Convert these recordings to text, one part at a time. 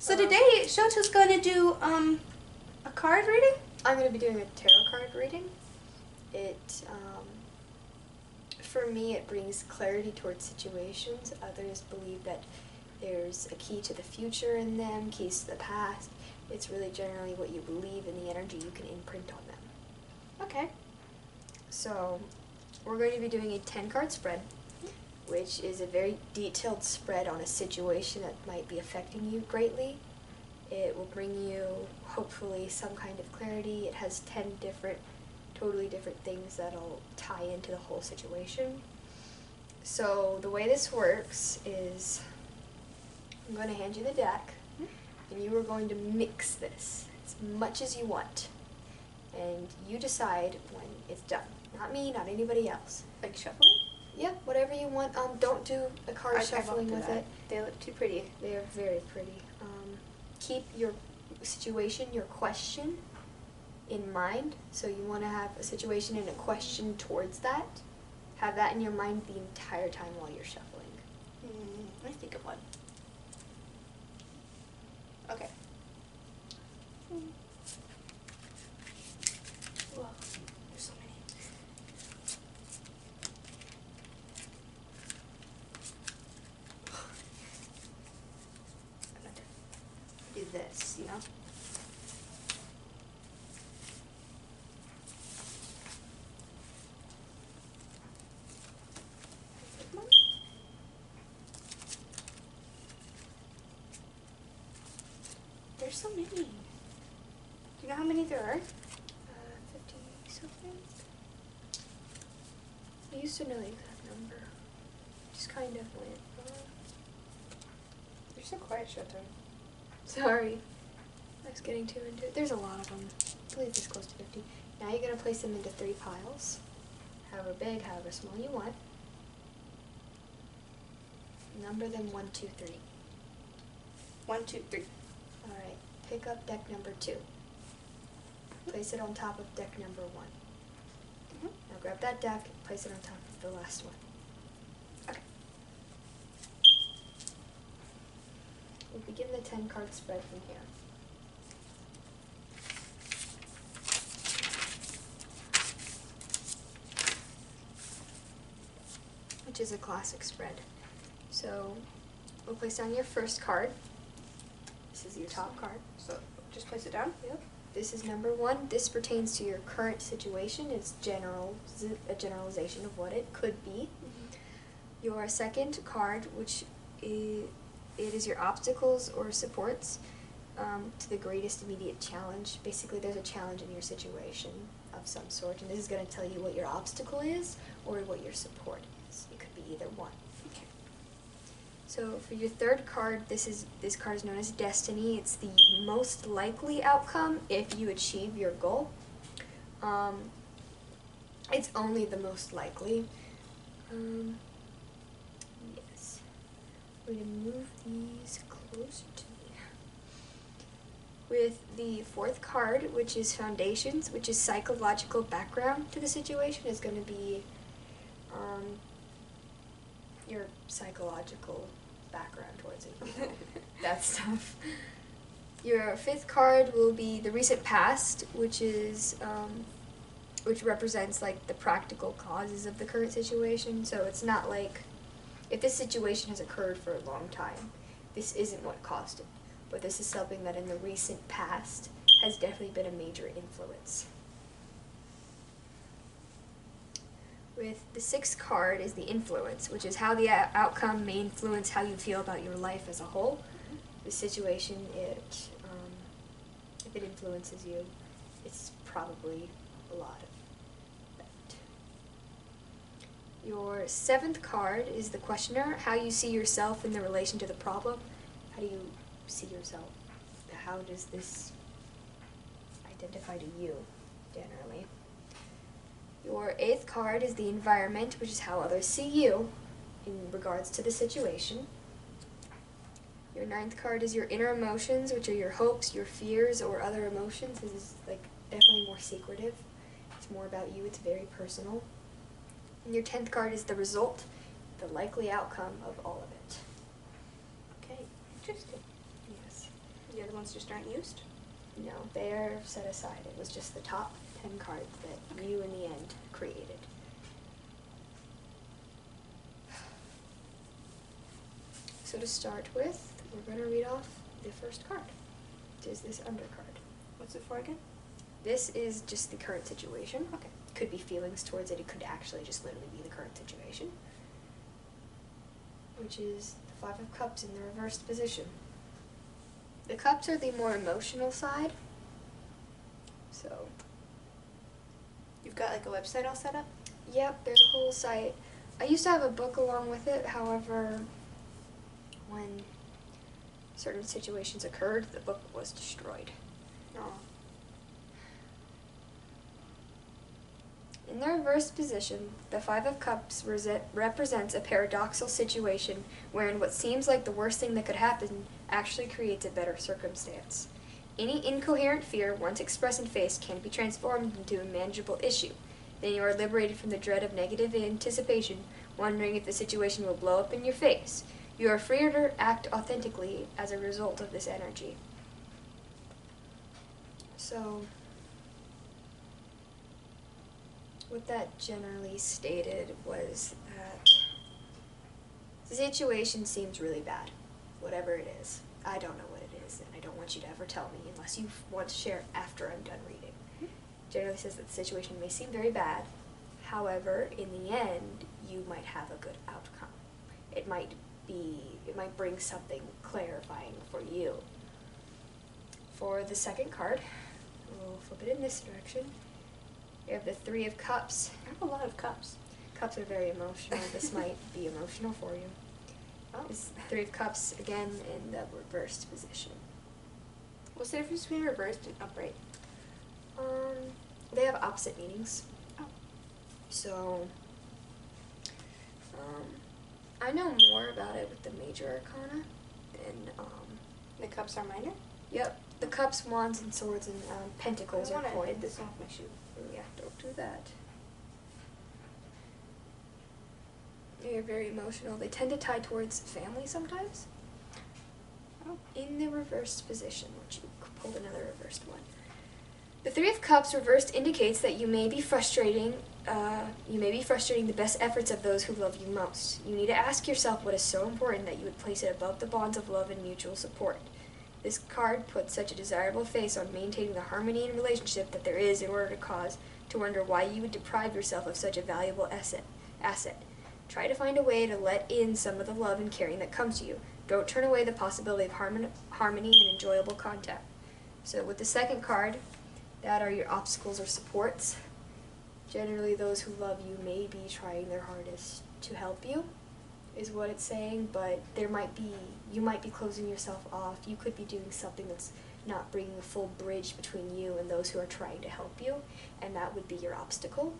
So today, Shoto's going to do a card reading? I'm going to be doing a tarot card reading. It, for me, it brings clarity towards situations. Others believe that there's a key to the future in them, keys to the past. It's really generally what you believe and the energy you can imprint on them. Okay. So, we're going to be doing a 10-card spread, which is a very detailed spread on a situation that might be affecting you greatly. It will bring you, hopefully, some kind of clarity. It has 10 totally different things that'll tie into the whole situation. So the way this works is I'm going to hand you the deck, and you are going to mix this as much as you want. And you decide when it's done. Not me, not anybody else. Like shuffling? Yeah, whatever you want. Don't do a card shuffling with it. They look too pretty. They are very pretty. Keep your situation, your question in mind. So you want to have a situation and a question towards that. Have that in your mind the entire time while you're shuffling. Let me think of one. Okay. Whoa, there's so many. Do this, you know? There's so many. Do you know how many there are? 50 something. I used to know the exact number. Just kind of went. You're so quiet, Shoto. Sorry. I was getting too into it. There's a lot of them. I believe it's close to 50. Now you're going to place them into 3 piles. However big, however small you want. Number them 1, 2, 3. 1, 2, 3. Alright. Pick up deck number 2. Place it on top of deck number 1. Now grab that deck and place it on top of the last one. Okay. We'll begin the 10-card spread from here. Which is a classic spread. So, we'll place down your first card. This is your top card. So, just place it down? Yep. This is number 1. This pertains to your current situation. It's a generalization of what it could be. Your second card, which it is your obstacles or supports to the greatest immediate challenge. Basically, there's a challenge in your situation of some sort, and this is going to tell you what your obstacle is or what your support is. It could be either one. Okay. So for your third card, this card is known as Destiny. It's the most likely outcome if you achieve your goal. It's only the most likely. Yes. I'm going to move these closer to me. With the fourth card, which is Foundations, which is psychological background to the situation, is going to be your psychological background towards it. You know, that stuff. Your fifth card will be the recent past, which is which represents like the practical causes of the current situation. So it's not like if this situation has occurred for a long time, this isn't what caused it. But this is something that in the recent past has definitely been a major influence. With the sixth card is the Influence, which is how the outcome may influence how you feel about your life as a whole. The situation, if it influences you, it's probably a lot of that. Your seventh card is the Questioner, how you see yourself in the relation to the problem. How do you see yourself? How does this identify to you, generally? Your eighth card is the Environment, which is how others see you in regards to the situation. Your ninth card is your Inner Emotions, which are your hopes, your fears, or other emotions. This is like definitely more secretive. It's more about you. It's very personal. And your 10th card is the Result, the likely outcome of all of it. Okay, interesting. Yes. ones just aren't used? No, they are set aside. It was just the top 10 cards that you in the end created. So to start with, we're going to read off the first card, which is this undercard. What's it for again? This is just the current situation. Okay. Could be feelings towards it. It could actually just literally be the current situation, which is the Five of Cups in the reversed position. The cups are the more emotional side. So, You've got like a website all set up? yep, there's a whole site. I used to have a book along with it. However, when certain situations occurred, the book was destroyed. No. In the reversed position, the Five of Cups represents a paradoxical situation wherein what seems like the worst thing that could happen actually creates a better circumstance. Any incoherent fear, once expressed and faced, can be transformed into a manageable issue. Then you are liberated from the dread of negative anticipation, wondering if the situation will blow up in your face. You are freer to act authentically as a result of this energy. So, what that generally stated was that the situation seems really bad, whatever it is. I don't know what it is, and I don't want you to ever tell me unless you want to share after I'm done reading. Generally says that the situation may seem very bad, however, in the end, you might have a good outcome. It might bring something clarifying for you. For the second card, we'll flip it in this direction. We have the Three of Cups. I have a lot of cups. Cups are very emotional. This might be emotional for you. Oh. It's Three of Cups, again, in the reversed position. What's the difference between reversed and upright? They have opposite meanings. Oh. So, I know more about it with the major arcana than, The cups are minor? yep, the cups, wands, and swords, and pentacles I are want to coins. hit this off my shoe. Yeah, don't do that. They're very emotional. They tend to tie towards family sometimes. Oh. In the reversed position, which you pulled another reversed one. The Three of Cups reversed indicates that you may be frustrating the best efforts of those who love you most. You need to ask yourself what is so important that you would place it above the bonds of love and mutual support. This card puts such a desirable face on maintaining the harmony in relationship that there is in order to cause to wonder why you would deprive yourself of such a valuable asset. Try to find a way to let in some of the love and caring that comes to you. Don't turn away the possibility of harmony and enjoyable contact. So with the second card, that are your obstacles or supports. Generally, those who love you may be trying their hardest to help you, is what it's saying, but you might be closing yourself off. You could be doing something that's not bringing a full bridge between you and those who are trying to help you, and that would be your obstacle,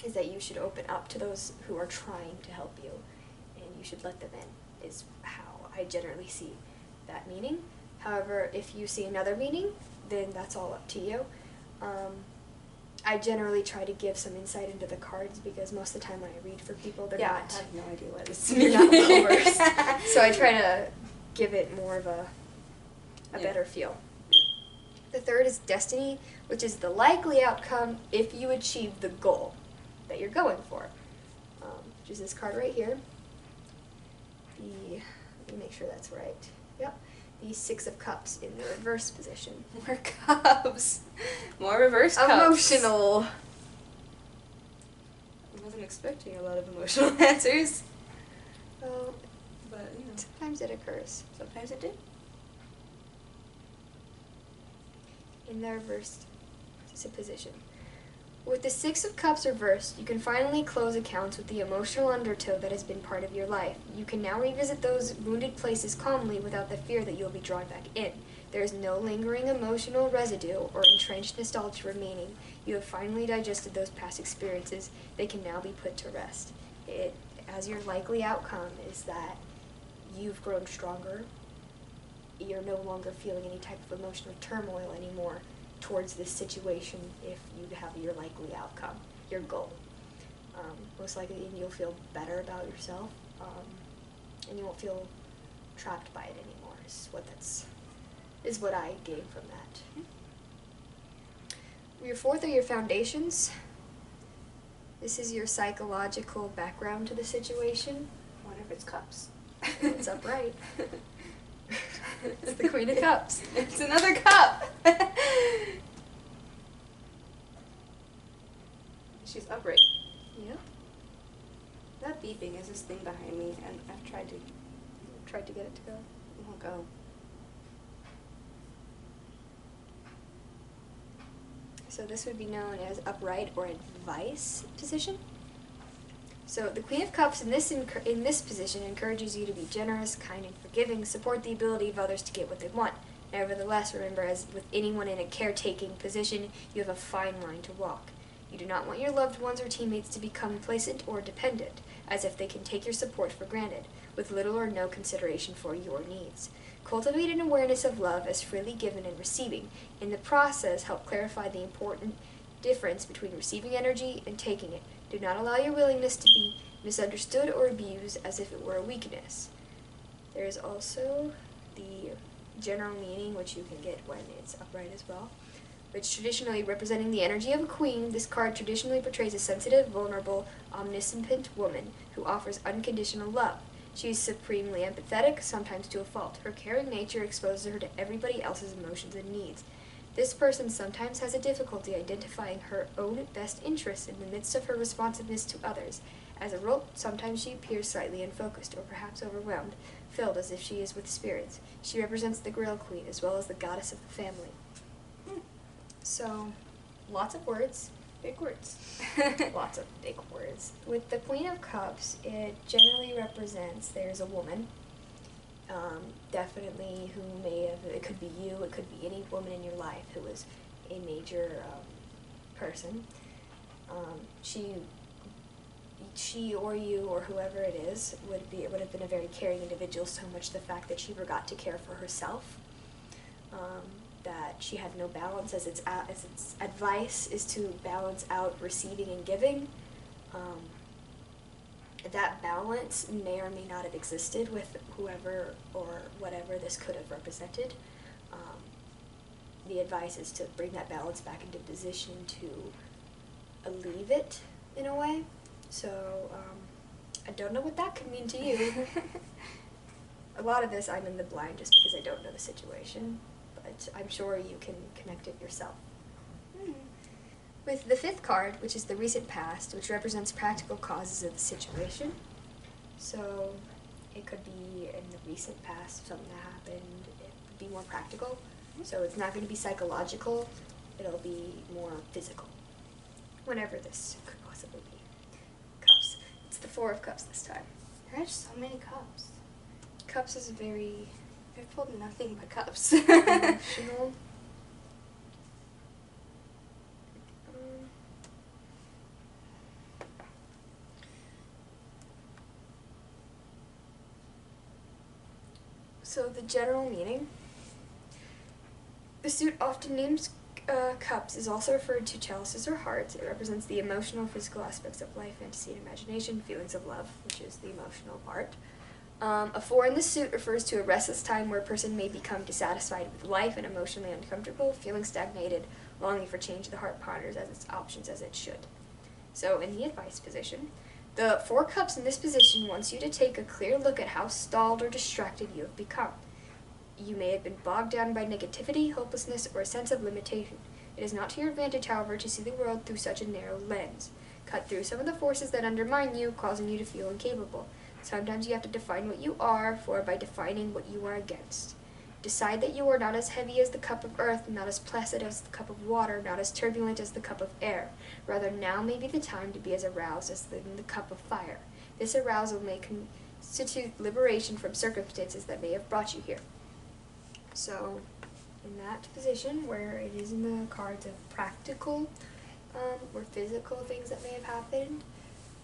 is that you should open up to those who are trying to help you, and you should let them in, is how I generally see that meaning. However, if you see another meaning, then that's all up to you. I generally try to give some insight into the cards because most of the time when I read for people, they're I not have no idea what this they're not well versed. So I try to give it more of a better feel. The third is destiny, which is the likely outcome if you achieve the goal that you're going for, which is this card right here. Let me make sure that's right. Yep. The Six of Cups in the reverse position. More cups. More reverse cups. Emotional. I wasn't expecting a lot of emotional answers. Well, But, you know, sometimes it occurs. sometimes it did. In the reversed position. With the Six of Cups reversed, you can finally close accounts with the emotional undertow that has been part of your life. You can now revisit those wounded places calmly without the fear that you will be drawn back in. There is no lingering emotional residue or entrenched nostalgia remaining. You have finally digested those past experiences. They can now be put to rest. As your likely outcome is that you've grown stronger. You're no longer feeling any type of emotional turmoil anymore towards this situation if you have your likely outcome, your goal. Most likely you'll feel better about yourself, and you won't feel trapped by it anymore, is is what I gain from that. Your fourth are your foundations. This is your psychological background to the situation. What if it's cups? It's upright. It's the Queen of Cups. It's another cup! She's upright. Yeah. That beeping is this thing behind me, and I've tried to get it to go. It won't go. So this would be known as upright or advice position. So the Queen of Cups in this position encourages you to be generous, kind, and forgiving, support the ability of others to get what they want. Nevertheless, remember, as with anyone in a caretaking position, you have a fine line to walk. You do not want your loved ones or teammates to become complacent or dependent, as if they can take your support for granted, with little or no consideration for your needs. Cultivate an awareness of love as freely given and receiving. In the process, help clarify the important difference between receiving energy and taking it. Do not allow your willingness to be misunderstood or abused as if it were a weakness. There is also the general meaning, which you can get when it's upright as well, which traditionally representing the energy of a queen. This card traditionally portrays a sensitive, vulnerable, omniscient woman who offers unconditional love. She is supremely empathetic, sometimes to a fault. Her caring nature exposes her to everybody else's emotions and needs. This person sometimes has a difficulty identifying her own best interests in the midst of her responsiveness to others. As a result, sometimes she appears slightly unfocused or perhaps overwhelmed, filled as if she is with spirits. She represents the Grail Queen as well as the goddess of the family. So, lots of words. Big words. Lots of big words. With the Queen of Cups, it generally represents there's a woman, definitely who may have, it could be you, it could be any woman in your life who was a major person. She or you or whoever it is would have been a very caring individual, so much the fact that she forgot to care for herself. That she had no balance, as its advice is to balance out receiving and giving. That balance may or may not have existed with whoever or whatever this could have represented. The advice is to bring that balance back into position to alleviate it in a way. So I don't know what that could mean to you. A lot of this I'm in the blind just because I don't know the situation. But I'm sure you can connect it yourself. With the fifth card, which is the recent past, which represents practical causes of the situation. So it could be in the recent past, something that happened. It would be more practical. So it's not going to be psychological. It'll be more physical. Whatever this could possibly be. Cups. It's the Four of Cups this time. There's so many cups. Cups is a very I've pulled nothing but cups. emotional. So the general meaning. The suit often named cups is also referred to chalices or hearts. It represents the emotional, physical aspects of life, fantasy, and imagination, feelings of love, which is the emotional part. A 4 in the suit refers to a restless time where a person may become dissatisfied with life and emotionally uncomfortable, feeling stagnated, longing for change. The heart ponders as its options as it should. So in the advice position, the 4 cups in this position wants you to take a clear look at how stalled or distracted you have become. You may have been bogged down by negativity, hopelessness, or a sense of limitation. It is not to your advantage, however, to see the world through such a narrow lens. Cut through some of the forces that undermine you, causing you to feel incapable. Sometimes you have to define what you are for by defining what you are against. Decide that you are not as heavy as the cup of earth, not as placid as the cup of water, not as turbulent as the cup of air. Rather, now may be the time to be as aroused as in the cup of fire. This arousal may constitute liberation from circumstances that may have brought you here. So, in that position, where it is in the cards of practical or physical things that may have happened,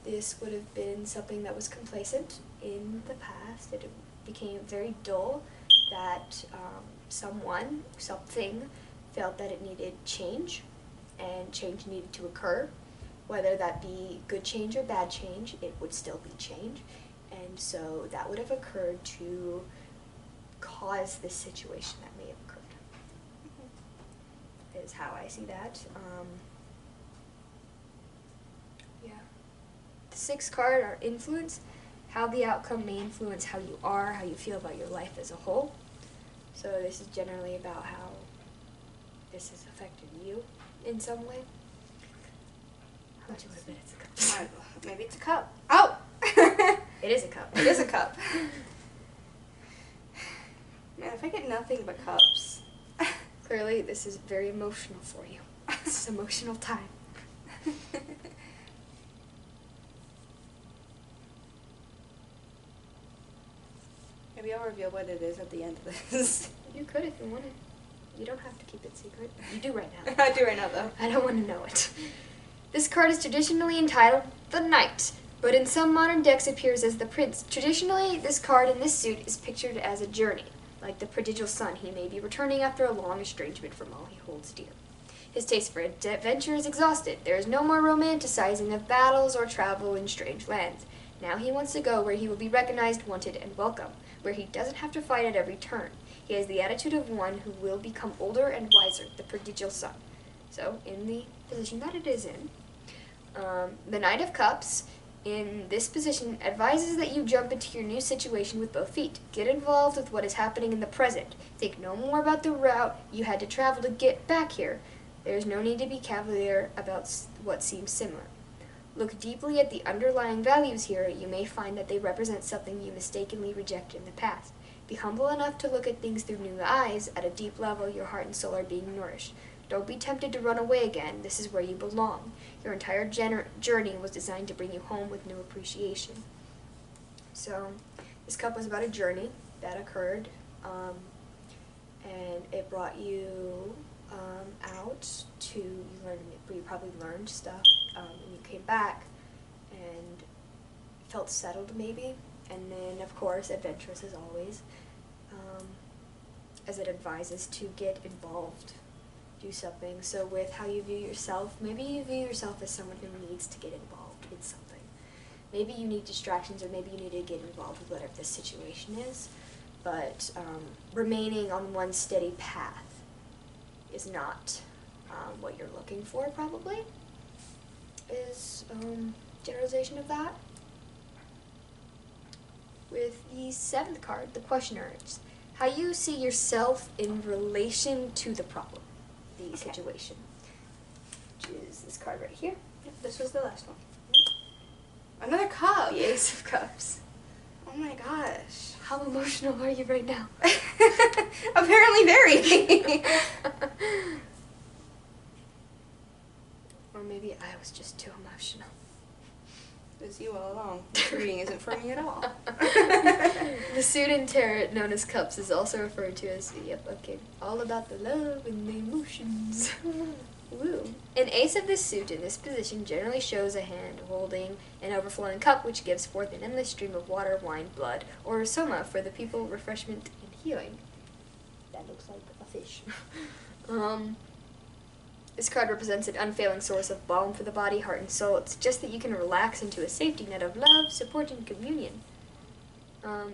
this would have been something that was complacent in the past. It became very dull, that someone, something, felt that it needed change, and change needed to occur. Whether that be good change or bad change, it would still be change. And so that would have occurred to cause this situation that may have occurred. is how I see that. Yeah. The 6th card, our influence, how the outcome may influence how you are, how you feel about your life as a whole. So this is generally about how this has affected you in some way. How much would I bet it's a cup? Maybe it's a cup. Oh! It is a cup. It is a cup. Man, if I get nothing but cups. Clearly, this is very emotional for you. This is emotional time. Maybe I'll reveal what it is at the end of this. You could if you wanted. You don't have to keep it secret. You do right now. I do right now, though. I don't want to know it. This card is traditionally entitled the Knight, but in some modern decks appears as the Prince. Traditionally, this card in this suit is pictured as a journey. Like the prodigal son, he may be returning after a long estrangement from all he holds dear. His taste for adventure is exhausted. There is no more romanticizing of battles or travel in strange lands. Now he wants to go where he will be recognized, wanted, and welcome, where he doesn't have to fight at every turn. He has the attitude of one who will become older and wiser, the prodigal son. So, in the position that it is in, the Knight of Cups, in this position, advises that you jump into your new situation with both feet. Get involved with what is happening in the present. Think no more about the route you had to travel to get back here. There is no need to be cavalier about what seems similar. Look deeply at the underlying values here. You may find that they represent something you mistakenly rejected in the past. Be humble enough to look at things through new eyes. At a deep level, your heart and soul are being nourished. Don't be tempted to run away again. This is where you belong. Your entire journey was designed to bring you home with new appreciation. So, this cup was about a journey that occurred, and it brought you out to you probably learned stuff, and you came back and felt settled maybe, and then of course adventurous as always, as it advises to get involved. Do something. So with how you view yourself, maybe you view yourself as someone who needs to get involved in something. Maybe you need distractions, or maybe you need to get involved with whatever the situation is, but remaining on one steady path is not what you're looking for, probably, is generalization of that. With the 7th card, the questioner, is how you see yourself in relation to the problem. The situation, which is this card right here. Yep, this was the last one. Yep. Another cup! The Ace of Cups. Oh my gosh. How emotional are you right now? Apparently very. Or maybe I was just too emotional. It was you all along. This reading isn't for me at all. The suit in tarot known as Cups is also referred to as, all about the love and the emotions. Woo. An ace of this suit in this position generally shows a hand holding an overflowing cup, which gives forth an endless stream of water, wine, blood, or soma for the people, refreshment, and healing. That looks like a fish. This card represents an unfailing source of balm for the body, heart, and soul. It suggests that you can relax into a safety net of love, support, and communion.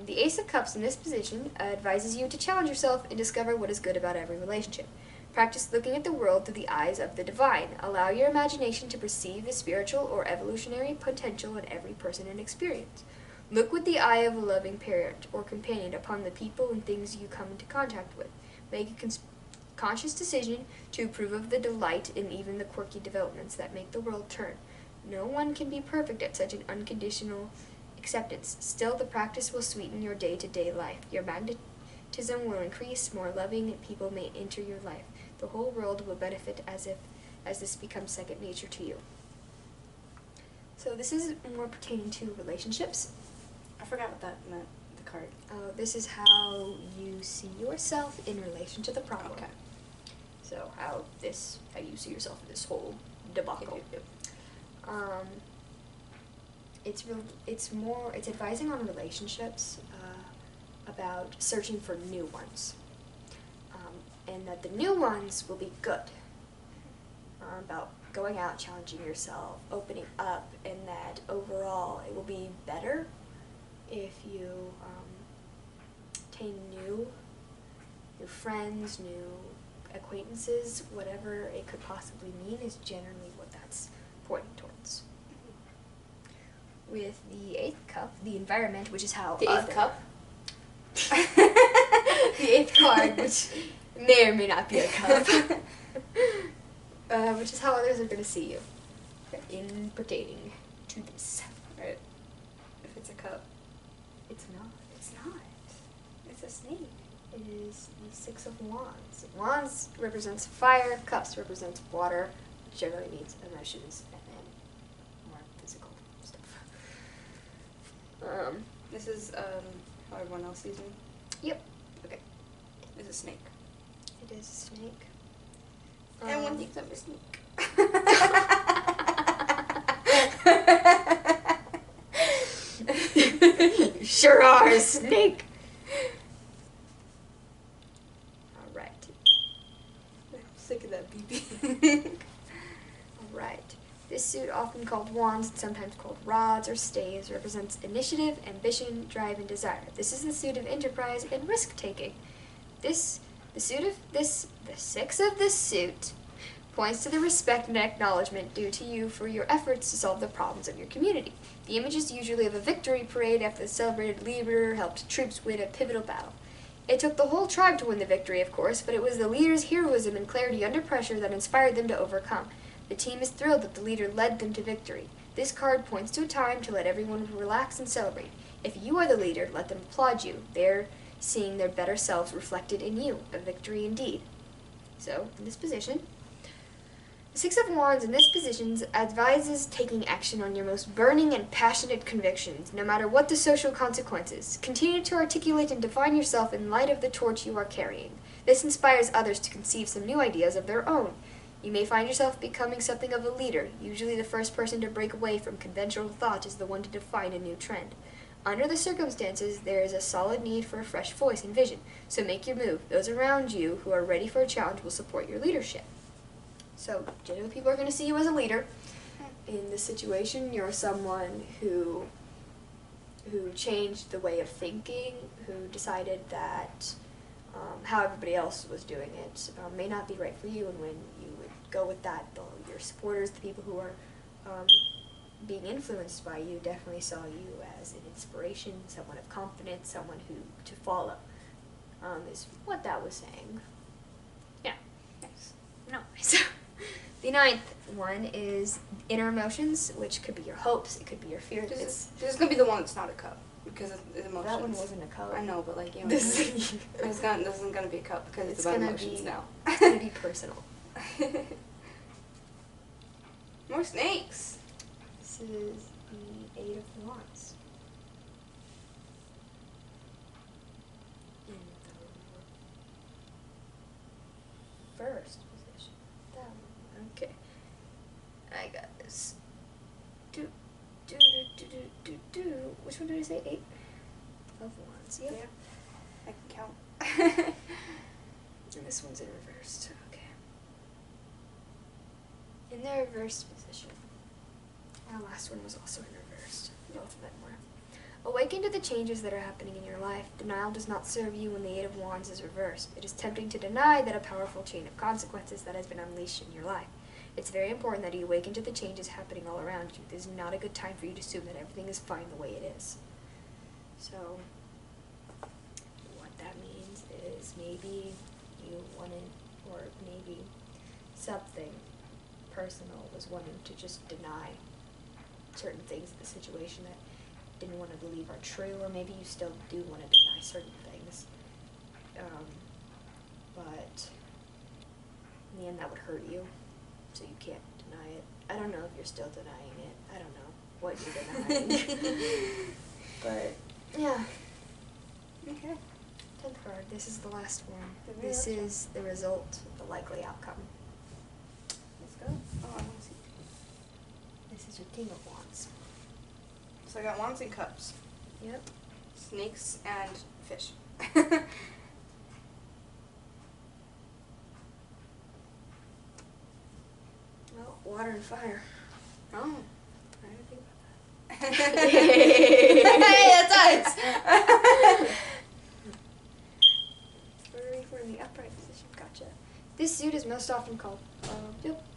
The Ace of Cups in this position advises you to challenge yourself and discover what is good about every relationship. Practice looking at the world through the eyes of the divine. Allow your imagination to perceive the spiritual or evolutionary potential in every person and experience. Look with the eye of a loving parent or companion upon the people and things you come into contact with. Make a conscious decision to approve of the delight in even the quirky developments that make the world turn. No one can be perfect at such an unconditional acceptance. Still, the practice will sweeten your day-to-day life. Your magnetism will increase, more loving people may enter your life. The whole world will benefit as this becomes second nature to you. So this is more pertaining to relationships. I forgot what that meant, the card. This is how you see yourself in relation to the problem. Okay. So how you see yourself in this whole debacle. Yep. It's advising on relationships, about searching for new ones, and that the new ones will be good, about going out, challenging yourself, opening up, and that overall it will be better if you obtain new friends, new acquaintances, whatever it could possibly mean, is generally what that's pointing towards. With the 8th cup, the environment, which is how The 8th cup? the 8th card, which may or may not be a cup, which is how others are going to see you in pertaining to this. Right. If it's a cup. It's not. It's not. It's a snake. It is the 6 of Wands. Wands represents fire, cups represents water, which generally means emotions, and then more physical stuff. This is how everyone else sees me. Yep. Okay. It's a snake. It is a snake. Everyone thinks I'm a snake. You sure are a snake. Alright. I'm sick of that beeping. Alright. This suit, often called wands and sometimes called rods or staves, represents initiative, ambition, drive, and desire. This is the suit of enterprise and risk-taking. The 6 of this suit points to the respect and acknowledgement due to you for your efforts to solve the problems of your community. The image is usually of a victory parade after the celebrated leader helped troops win a pivotal battle. It took the whole tribe to win the victory, of course, but it was the leader's heroism and clarity under pressure that inspired them to overcome. The team is thrilled that the leader led them to victory. This card points to a time to let everyone relax and celebrate. If you are the leader, let them applaud you. They're seeing their better selves reflected in you. A victory indeed. So, in this position, the 6 of Wands in this position advises taking action on your most burning and passionate convictions, no matter what the social consequences. Continue to articulate and define yourself in light of the torch you are carrying. This inspires others to conceive some new ideas of their own. You may find yourself becoming something of a leader. Usually the first person to break away from conventional thought is the one to define a new trend. Under the circumstances, there is a solid need for a fresh voice and vision, so make your move. Those around you who are ready for a challenge will support your leadership. So, generally people are going to see you as a leader. In this situation, you're someone who changed the way of thinking, who decided that how everybody else was doing it may not be right for you, and when you would go with that, your supporters, the people who are being influenced by you, definitely saw you as an inspiration, someone of confidence, someone who to follow, is what that was saying. Yeah. Nice. Nice. The 9th one is inner emotions, which could be your hopes, it could be your fears. This is going to be the one that's not a cup, because it's emotions. That one wasn't a cup. I know, but like, you know, This this isn't going to be a cup, because it's about emotions now. It's going to be personal. More snakes. This is the 8 of Wands. In the first position. That one. Okay. I got this. Which one did I say? 8 of Wands. Yep. Yeah. I can count. And this one's in reversed. Okay. In the reversed position. Our last one was also in reversed. Both of them were. Awaken to the changes that are happening in your life. Denial does not serve you when the 8 of Wands is reversed. It is tempting to deny that a powerful chain of consequences that has been unleashed in your life. It's very important that you awaken to the changes happening all around you. This is not a good time for you to assume that everything is fine the way it is. So, what that means is maybe you wanted, or maybe something personal was wanting to just deny certain things in the situation that didn't want to believe are true, or maybe you still do want to deny certain things. But in the end that would hurt you, so you can't deny it. I don't know if you're still denying it. I don't know what you're denying. But, yeah. Okay. 10th card. This is the last one. The very This last one. is the result, the likely outcome. Let's go. Oh, I want to see. This is your King of Wands. So I got wands and cups. Yep. Snakes and fish. Well, water and fire. Oh. I didn't think about Hey, that's us! We're in the upright position. Gotcha. This suit is most often called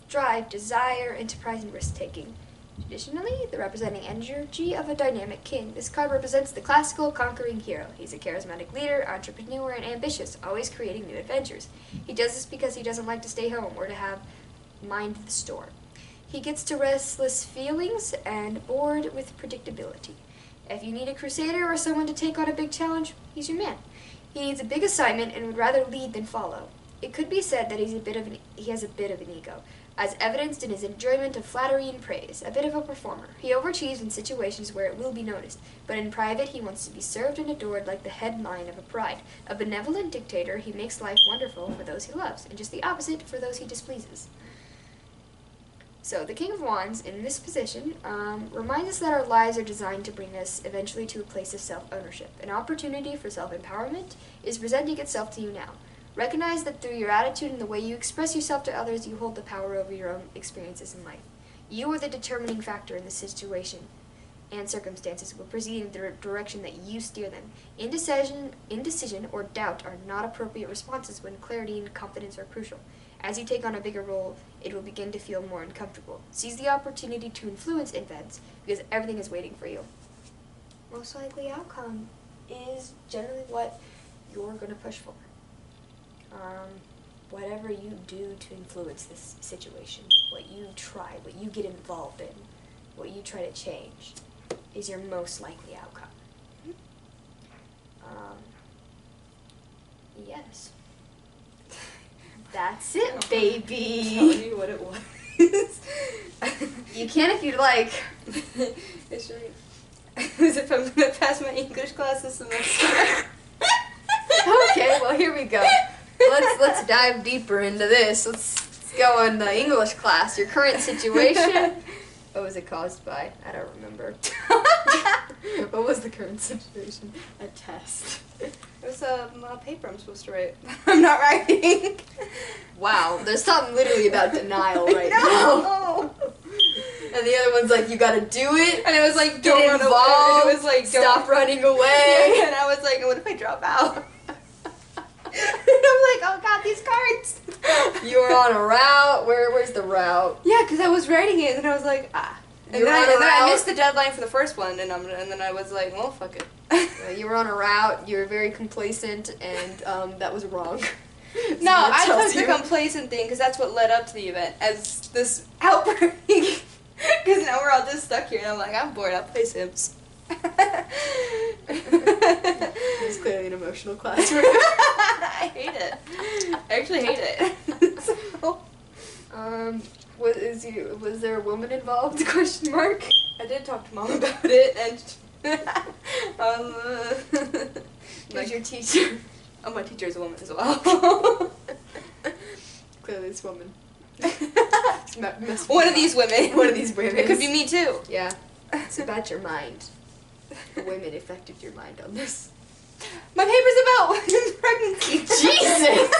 drive, desire, enterprise, and risk-taking. Traditionally, the representing energy of a dynamic king, this card represents the classical conquering hero. He's a charismatic leader, entrepreneur, and ambitious, always creating new adventures. He does this because he doesn't like to stay home or to have mind the store. He gets to restless feelings and bored with predictability. If you need a crusader or someone to take on a big challenge, he's your man. He needs a big assignment and would rather lead than follow. It could be said that he has a bit of an ego, as evidenced in his enjoyment of flattery and praise, a bit of a performer. He overachieves in situations where it will be noticed, but in private he wants to be served and adored like the head lion of a pride. A benevolent dictator, he makes life wonderful for those he loves, and just the opposite for those he displeases. So, the King of Wands, in this position, reminds us that our lives are designed to bring us eventually to a place of self-ownership. An opportunity for self-empowerment is presenting itself to you now. Recognize that through your attitude and the way you express yourself to others, you hold the power over your own experiences in life. You are the determining factor in the situation and circumstances will proceed in the direction that you steer them. Indecision or doubt are not appropriate responses when clarity and confidence are crucial. As you take on a bigger role, it will begin to feel more uncomfortable. Seize the opportunity to influence events because everything is waiting for you. Most likely outcome is generally what you're going to push for. Whatever you do to influence this situation, what you try, what you get involved in, what you try to change, is your most likely outcome. Yes. That's it, baby. Tell me what it was. You can if you'd like. It's right. Was it from the pass my English class this semester? Okay, well here we go. Let's dive deeper into this. Let's go on the English class. Your current situation. What was it caused by? I don't remember. What was the current situation? A test. It was a paper I'm supposed to write. I'm not writing. Wow, there's something literally about denial right now. No. And the other one's like, you gotta do it. And it was like, Get don't run involved. away. It was like, stop running away. Yeah, and I was like, what if I drop out? And I'm like, oh god, these cards. You were on a route. Where's the route? Yeah, because I was writing it, and I was like, ah. And You then, were on a and then I route. missed the deadline for the first one, and then I was like, well, fuck it. You were on a route. You were very complacent, and that was wrong. No, I tells took the you. complacent thing because that's what led up to the event as this outbreak. Because now we're all just stuck here, and I'm like, I'm bored. I'll play Sims. It's clearly an emotional classroom. I hate it. I actually hate it. So, was there a woman involved? Question mark. I did talk to Mom about it, and Who's your teacher? oh, my teacher is a woman as well. Clearly, this woman. One of these women. One of these women. It could be me too. Yeah. It's about your mind. The women affected your mind on this. My paper's about pregnancy. Jesus!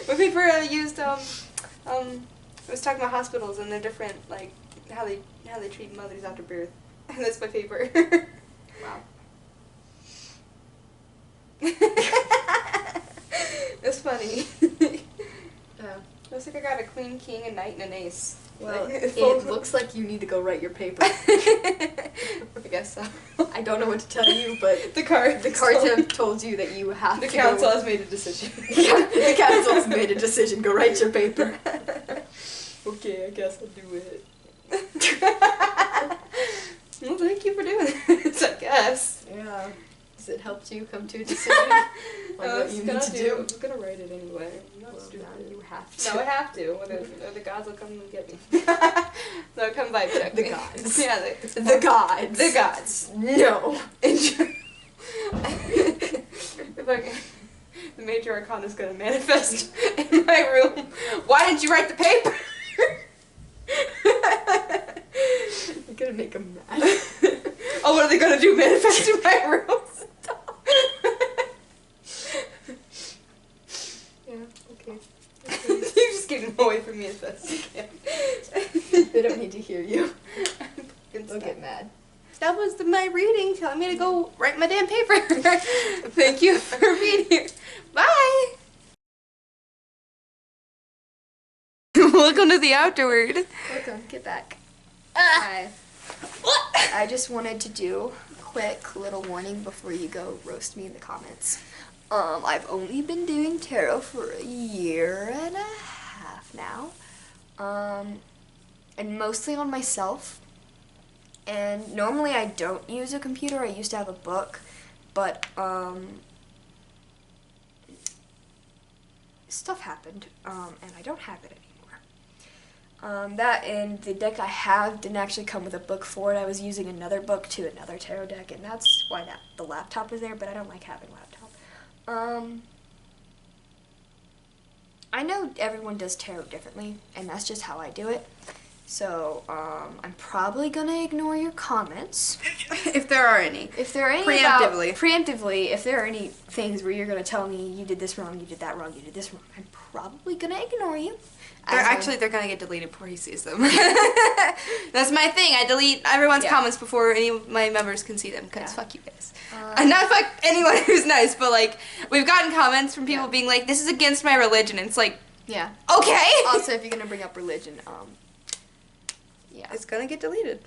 My paper used it was talking about hospitals and their different like how they treat mothers after birth. And that's my paper. Wow. It's funny. Oh. Looks like I got a queen, king, a knight, and an ace. Well, Like, it looks like you need to go write your paper. I guess so. I don't know what to tell you, but The cards have told you that you have The to council go. has made a decision. The council has made a decision. Go write your paper. Okay, I guess I'll do it. Well, thank you for doing this, I guess. Yeah. Has it helped you come to a decision on what you need to do? I was gonna write it anyway. I'm not Well, stupid. now you have to. No, I have to. Or the gods will come and get me. They'll come by protect The me. gods. Yeah, The gods. The gods. No. If I can, the major arcana is gonna manifest in my room. Why didn't you write the paper? You're gonna make them mad. Oh, what are they gonna do? Manifest in my room? Yeah, okay. You're just getting away from me as best you can. They don't need to hear you. Good They'll stuff. get mad. That was my reading telling me to go write my damn paper. Thank you for being here. Bye! Welcome to the afterward. Welcome, get back. Hi. I just wanted to do a quick little warning before you go roast me in the comments. I've only been doing tarot for a year and a half now. And mostly on myself. And normally I don't use a computer. I used to have a book, but stuff happened, and I don't have it anymore. That and the deck I have didn't actually come with a book for it. I was using another book to another tarot deck, and that's why the laptop is there, but I don't like having a laptop. I know everyone does tarot differently, and that's just how I do it. So, I'm probably gonna ignore your comments. If there are any. If there are any preemptively, if there are any things where you're gonna tell me you did this wrong, you did that wrong, you did this wrong, I'm probably gonna ignore you. They're gonna get deleted before he sees them. That's my thing. I delete everyone's comments before any of my members can see them, because fuck you guys. And not fuck anyone who's nice, but like, we've gotten comments from people being like, this is against my religion, and it's like, okay. Also, if you're gonna bring up religion, it's gonna get deleted.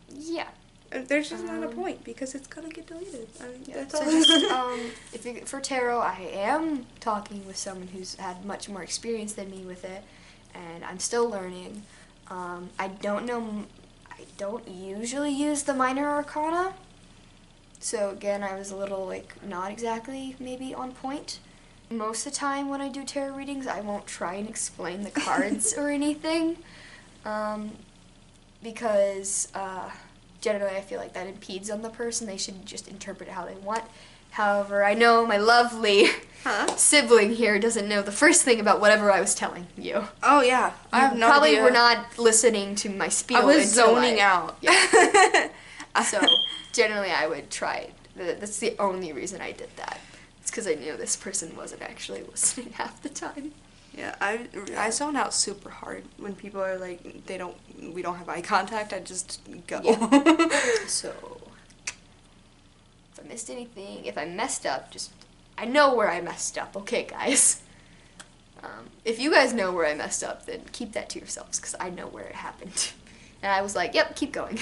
Yeah. There's just not a point, because it's gonna get deleted. I mean, that's all. Just, for tarot, I am talking with someone who's had much more experience than me with it, and I'm still learning. I don't usually use the minor arcana, so again, I was a little, like, not exactly maybe on point. Most of the time when I do tarot readings, I won't try and explain the cards or anything, because generally I feel like that impedes on the person. They should just interpret it how they want. However, I know my lovely sibling here doesn't know the first thing about whatever I was telling you. Oh yeah, I have no probably idea. were not listening to my spiel. I was zoning out. Yeah. So generally I would try it. That's the only reason I did that. It's because I knew this person wasn't actually listening half the time. Yeah, I zone out super hard when people are like, we don't have eye contact. I just go. Yeah. So if I missed anything, if I messed up, I know where I messed up. Okay, guys. If you guys know where I messed up, then keep that to yourselves, because I know where it happened. And I was like, yep, keep going.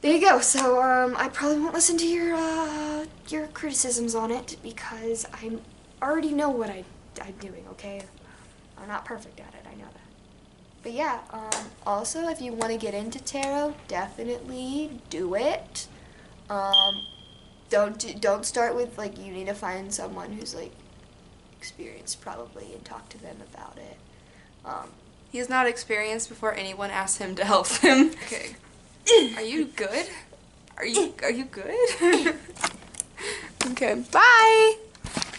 There you go. So I probably won't listen to your criticisms on it, because I already know what I'm doing, okay? I'm not perfect at it, I know that. But yeah, also, if you want to get into tarot, definitely do it. Don't start with, like, you need to find someone who's, like, experienced, probably, and talk to them about it. He's not experienced before anyone asks him to help him. Okay. Are you good? Are you good? Okay, bye!